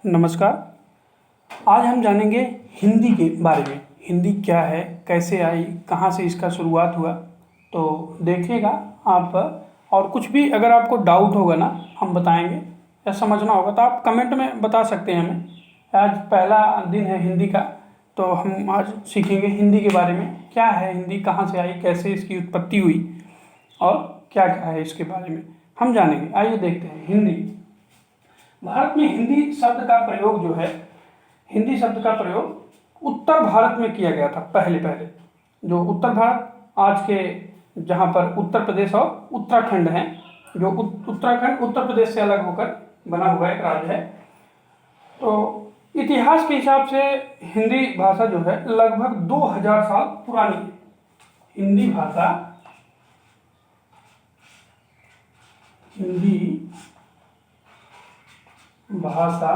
नमस्कार। आज हम जानेंगे हिंदी के बारे में। हिंदी क्या है, कैसे आई, कहाँ से इसका शुरुआत हुआ। तो देखिएगा आप, और कुछ भी अगर आपको डाउट होगा ना हम बताएंगे, या समझना होगा तो आप कमेंट में बता सकते हैं हमें। आज पहला दिन है हिंदी का, तो हम आज सीखेंगे हिंदी के बारे में। क्या है हिंदी, कहाँ से आई, कैसे इसकी उत्पत्ति हुई और क्या क्या है इसके बारे में हम जानेंगे। आइए देखते हैं हिंदी। भारत में हिंदी शब्द का प्रयोग जो है, हिंदी शब्द का प्रयोग उत्तर भारत में किया गया था। पहले जो उत्तर भारत, आज के जहाँ पर उत्तर प्रदेश और उत्तराखंड है, जो उत्तराखंड उत्तर प्रदेश से अलग होकर बना हुआ एक राज्य है। तो इतिहास के हिसाब से हिंदी भाषा जो है लगभग 2000 साल पुरानी है। हिंदी भाषा, हिंदी भाषा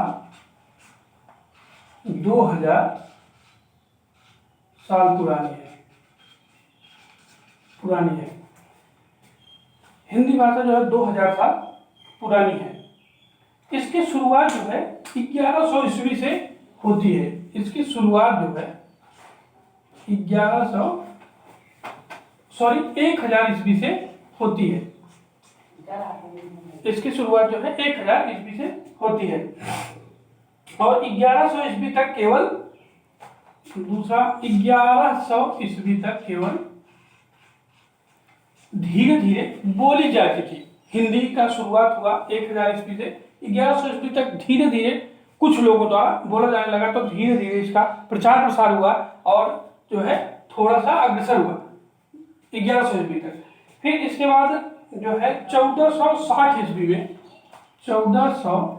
2000 साल पुरानी है। हिंदी भाषा जो है 2000 साल पुरानी है। इसकी शुरुआत जो है 1100 ईस्वी से होती है। इसकी शुरुआत जो है 1000 ईस्वी से होती है। इसकी शुरुआत जो है 1000 ईस्वी से होती है और 1100 ईस्वी तक केवल 1100 ईस्वी तक केवल धीरे धीरे बोली जाती थी। हिंदी का शुरुआत हुआ 1000 ईस्वी से, 1100 ईस्वी तक धीरे धीरे कुछ लोगों द्वारा बोला जाने लगा। तो धीरे धीरे इसका प्रचार प्रसार हुआ और जो है थोड़ा सा अग्रसर हुआ 1100 ईस्वी तक। फिर इसके बाद जो है 1460 ईस्वी में, 1460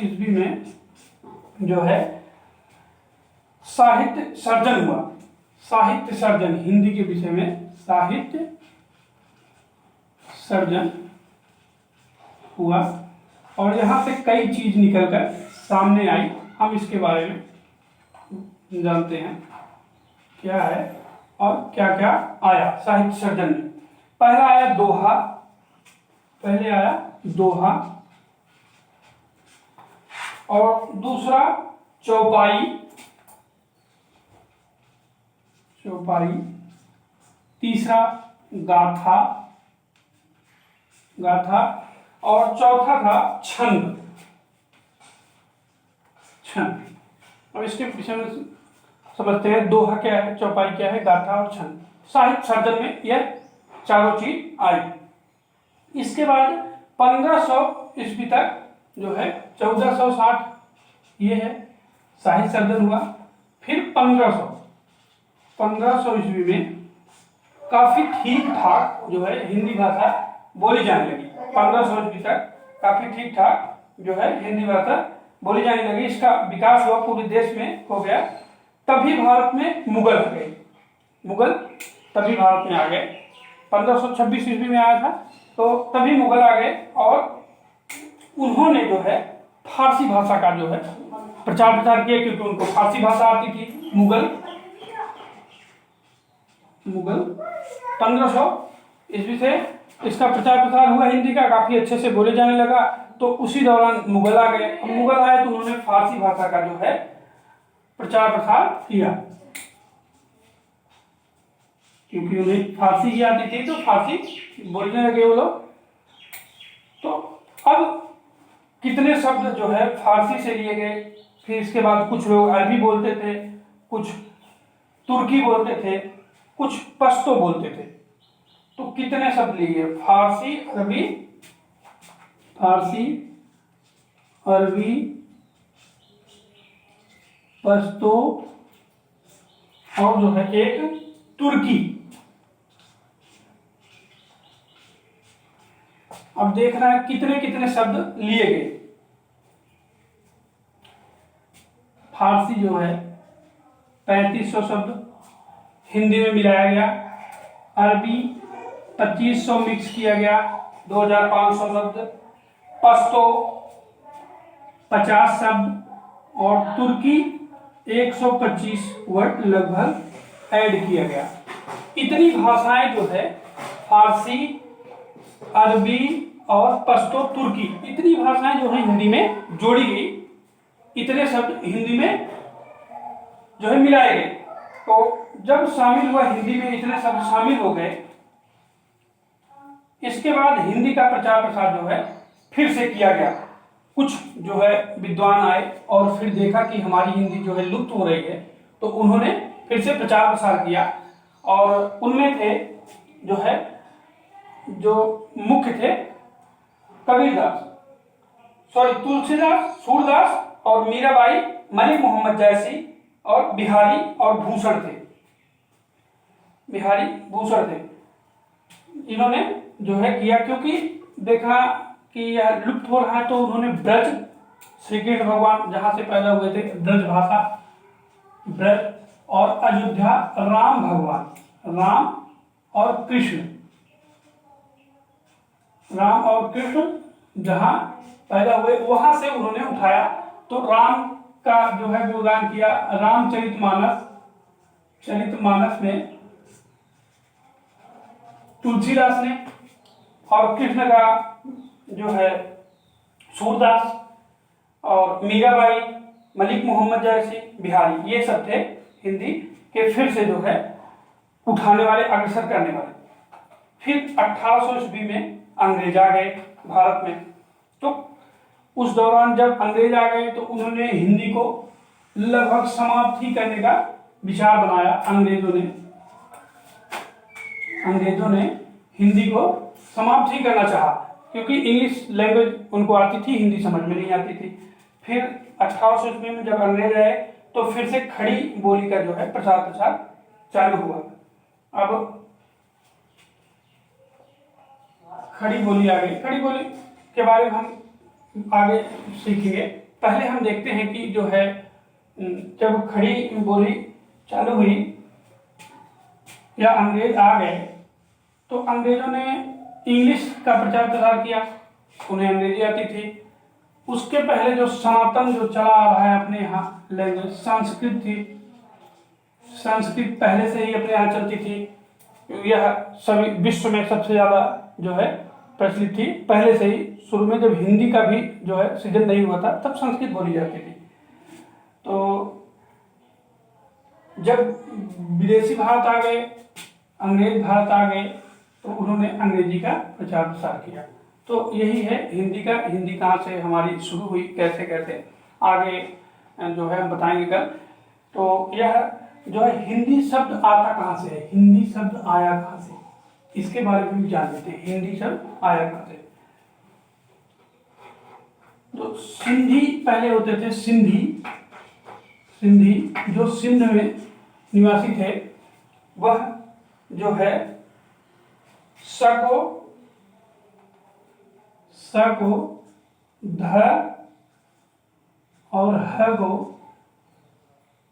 ईस्वी में जो है साहित्य सर्जन हुआ। साहित्य सर्जन, हिंदी के विषय में साहित्य सर्जन हुआ और यहाँ से कई चीज निकलकर सामने आई। हम इसके बारे में जानते हैं क्या है और क्या क्या आया साहित्य सर्जन में। पहला आया दोहा, और दूसरा चौपाई, तीसरा गाथा, और चौथा था छंद। अब इसके विषय में समझते हैं, दोहा क्या है, चौपाई क्या है, गाथा और छंद। साहित्य सर्जन में यह चारों चीज आई। इसके बाद 1500 ईस्वी तक जो है 1460 ये है साहित्य सर्जन हुआ। फिर 1500 ईस्वी में काफी ठीक ठाक जो है हिंदी भाषा बोली जाने लगी। 1500 ईस्वी तक काफी ठीक ठाक जो है हिंदी भाषा बोली जाने लगी। इसका विकास हुआ, पूरे देश में हो गया। तभी भारत में मुगल आ गए। मुगल तभी भारत में आ गए। 1526 ईस्वी में आया था, तो तभी मुगल आ गए और उन्होंने जो है फारसी भाषा का जो है प्रचार प्रसार किया, क्योंकि उनको फारसी भाषा आती थी। मुगल 1500 ईस्वी से इसका प्रचार प्रसार हुआ हिंदी का, काफी अच्छे से बोले जाने लगा। तो उसी दौरान मुगल आ गए। मुगल आए तो उन्होंने फारसी भाषा का जो है प्रचार प्रसार किया, क्योंकि उन्हें फारसी ही आती थी तो फारसी बोलने लगे वो लोग। तो अब कितने शब्द जो है फारसी से लिए गए। फिर इसके बाद कुछ लोग अरबी बोलते थे, कुछ तुर्की बोलते थे, कुछ पश्तो बोलते थे। तो कितने शब्द लिए, फारसी, अरबी, पश्तो और जो है एक तुर्की। अब देखना है कितने कितने शब्द लिए गए। फारसी जो है 3500 शब्द हिंदी में मिलाया गया। अरबी 2500 मिक्स किया गया, 2500 शब्द। पश्तो 50 शब्द और तुर्की 125 वर्ड लगभग ऐड किया गया। इतनी भाषाएं जो है फारसी, अरबी और पश्तो, तुर्की, इतनी भाषाएं जो है हिंदी में जोड़ी गई, इतने शब्द हिंदी में जो है मिलाए गए। तो जब शामिल हुआ हिंदी में, इतने शब्द शामिल हो गए, इसके बाद हिंदी का प्रचार प्रसार जो है फिर से किया गया। कुछ जो है विद्वान आए और फिर देखा कि हमारी हिंदी जो है लुप्त हो रही है, तो उन्होंने फिर से प्रचार प्रसार किया। और उनमें थे जो है, जो मुख्य थे कबीरदास, तुलसीदास, सूरदास और मीराबाई, मलिक मोहम्मद जैसी और बिहारी और भूषण थे। बिहारी भूषण थे, इन्होंने जो है किया, क्योंकि देखा कि यह लुप्त हो रहा है, तो उन्होंने ब्रज, श्री कृष्ण भगवान जहां से पैदा हुए थे, ब्रज भाषा, ब्रज, और अयोध्या राम भगवान, राम और कृष्ण, राम और कृष्ण जहां पैदा हुए वहां से उन्होंने उठाया। तो राम का जो है गुणगान किया। चरितमानस में तुलसीदास ने, और कृष्ण का जो है सूरदास, और मीराबाई, मलिक मोहम्मद जैसी, बिहारी, ये सब थे हिंदी के फिर से जो है उठाने वाले, अग्रसर करने वाले। फिर 1800 ईस्वी में अंग्रेज आ गए भारत में। तो उस दौरान जब अंग्रेज आ गए तो उन्होंने हिंदी को लगभग समाप्त ही करने का विचार बनाया। अंग्रेजों ने हिंदी को समाप्त ही करना चाहा, क्योंकि इंग्लिश लैंग्वेज उनको आती थी, हिंदी समझ में नहीं आती थी। फिर 1800 ईस्वी में जब अंग्रेज आए तो फिर से खड़ी बोली का जो है प्रसार प्रसार चालू हुआ। अब खड़ी बोली आ गई। खड़ी बोली के बारे में हम आगे सीखेंगे। पहले हम देखते हैं कि जो है जब खड़ी बोली चालू हुई या अंग्रेज आ गए, तो अंग्रेजों ने इंग्लिश का प्रचार प्रसार किया, उन्हें अंग्रेजी आती थी। उसके पहले जो सनातन जो चला आ रहा है अपने यहाँ लैंग्वेज, संस्कृत थी। संस्कृत पहले से ही अपने यहाँ चलती थी। यह सभी विश्व में सबसे ज़्यादा जो है प्रचलित थी पहले से ही। शुरू में जब हिंदी का भी जो है सृजन नहीं हुआ था, तब संस्कृत बोली जाती थी। तो जब विदेशी भारत आ गए, अंग्रेज भारत आ गए, तो उन्होंने अंग्रेजी का प्रचार प्रसार किया। तो यही है हिंदी का। हिंदी कहाँ से हमारी शुरू हुई, कैसे कैसे आगे जो है हम बताएंगे कल। तो यह जो है हिंदी शब्द आता कहाँ से है, हिंदी शब्द आया कहाँ से, इसके बारे में भी जान लेते हैं। हिंदी शब्द आया कहाँ से। तो सिंधी पहले होते थे, सिंधी जो सिंध में निवासी थे, वह जो है स को ध और ह को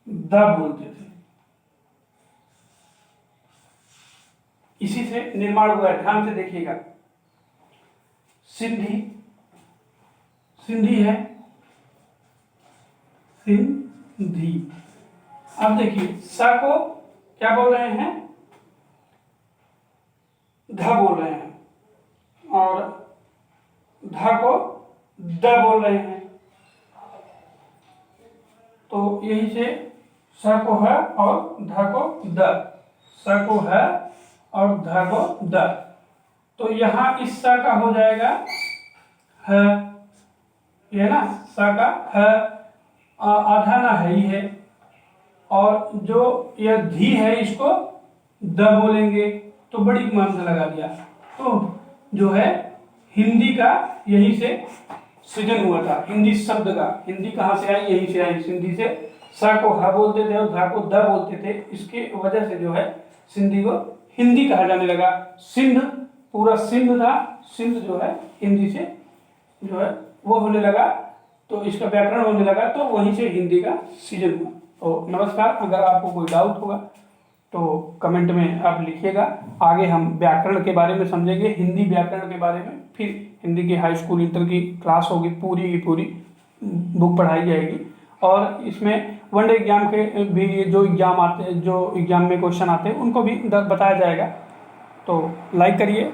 द बोलते थे। इसी से निर्माण हुआ है। ध्यान से देखिएगा, सिंधी है, सिंधी। अब देखिए, स को क्या बोल रहे हैं, ध बोल रहे हैं, और ध को द बोल रहे हैं। तो यही से स को है और ध को द, स को है और ध को द। तो यहाँ इस स का हो जाएगा है, ये ना, स का है, आधा ना है ही है, और जो यह धी है इसको द बोलेंगे, तो बड़ी मान से लगा दिया। तो जो है हिंदी का यही से सृजन हुआ था, हिंदी शब्द का। हिंदी कहाँ से आई, यही से आई। सिंधी से स को ह बोलते थे और ध को द बोलते थे, इसके वजह से जो है सिंधी को हिंदी कहा जाने लगा। सिंध, पूरा सिंध था, सिंध जो है हिंदी से जो है वो होने लगा, तो इसका व्याकरण होने लगा, तो वहीं से हिंदी का सृजन हुआ। तो नमस्कार, अगर आपको कोई डाउट होगा तो कमेंट में आप लिखिएगा। आगे हम व्याकरण के बारे में समझेंगे, हिंदी व्याकरण के बारे में। फिर हिंदी की हाई स्कूल इंटर की क्लास होगी, पूरी की पूरी बुक पढ़ाई जाएगी, और इसमें वनडे एग्जाम के भी जो एग्ज़ाम आते हैं, जो एग्ज़ाम में क्वेश्चन आते हैं, उनको भी बताया जाएगा। तो लाइक करिए,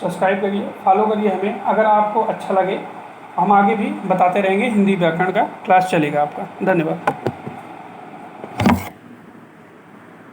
सब्सक्राइब करिए, फॉलो करिए हमें। अगर आपको अच्छा लगे हम आगे भी बताते रहेंगे, हिंदी व्याकरण का क्लास चलेगा आपका। धन्यवाद।